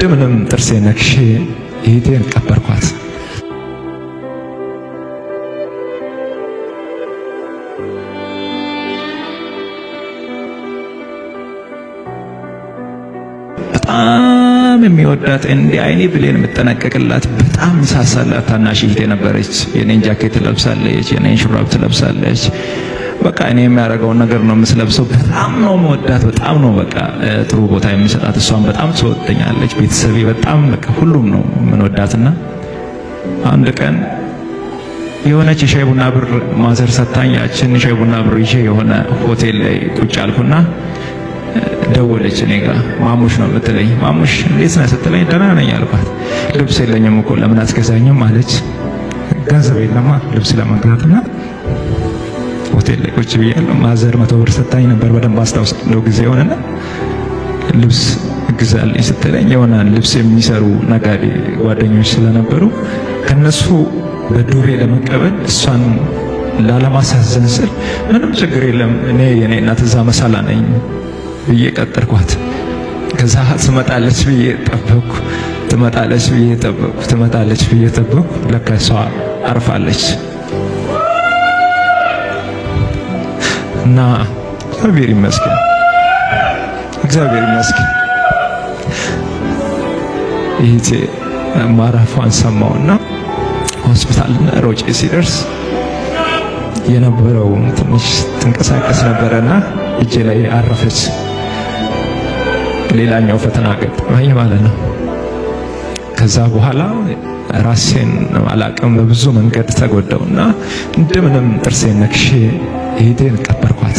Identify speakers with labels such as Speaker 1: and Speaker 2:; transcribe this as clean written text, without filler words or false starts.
Speaker 1: እንደምንም ጥርሴን ነክሼ እህቴን ቀበርኳት። በጣም የሚወዳት እንዲህ አይኔ ብሌን የምጠነቀቅላት በጣም ሳሳላት ታናሽ እህቴ ነበረች። የኔን ጃኬት ትለብሳለች፣ የኔን ሹራብ ትለብሳለች። በቃ እኔ የሚያደርገውን ነገር ነው የምትለብሰው። በጣም ነው መወዳት፣ በጣም ነው በቃ ጥሩ ቦታ የምሰጣት። እሷን በጣም ትወደኛለች። ቤተሰቤ በጣም በቃ ሁሉም ነው የምንወዳትና አንድ ቀን የሆነች የሻይ ቡና ብር ማዘር ሰታኝ፣ ያችን ሻይ ቡና ብር ይዤ የሆነ ሆቴል ላይ ቁጭ አልኩና ደወለች እኔ ጋር። ማሙሽ ነው የምትለኝ። ማሙሽ እንዴት ነህ ስትለኝ ደህና ነኝ አልኳት። ልብስ የለኝም እኮ ለምን አትገዛኝም አለች። ገንዘብ የለማ ልብስ ለመግዛትና ሆቴል ላይ ቁጭ ብያለሁ። ማዘር 100 ብር ሰታኝ ነበር በደንብ አስታውሳለሁ ጊዜውንና ልብስ ግዛልኝ ስትለኝ የሆነ ልብስ የሚሰሩ ነጋዴ ጓደኞች ስለነበሩ ከነሱ በዱቤ ለመቀበል እሷን ላለማሳዘን ስል ምንም ችግር የለም እኔ የኔ እናት እዛ መሳላ ነኝ ብዬ ቀጠርኳት። ከዛ ትመጣለች ብዬ ጠበቅኩ፣ ትመጣለች ብዬ ጠበቅኩ፣ ትመጣለች ብዬ ጠበቅኩ። ለካ እሷ አርፋለች እና እግዚአብሔር ይመስገን፣ እግዚአብሔር ይመስገን ይህቴ ማረፏን ሰማውና ሆስፒታል ሮጬ ሲደርስ የነበረው ትንሽ ትንቀሳቀስ ነበረና እጄ ላይ አረፈች። ሌላኛው ፈተና ገጠመኝ ማለት ነው። ከዛ በኋላ ራሴን አላቅም በብዙ መንገድ ተጎዳውና እንደምንም ጥርሴን ነክሼ እህቴን ቀበርኳት።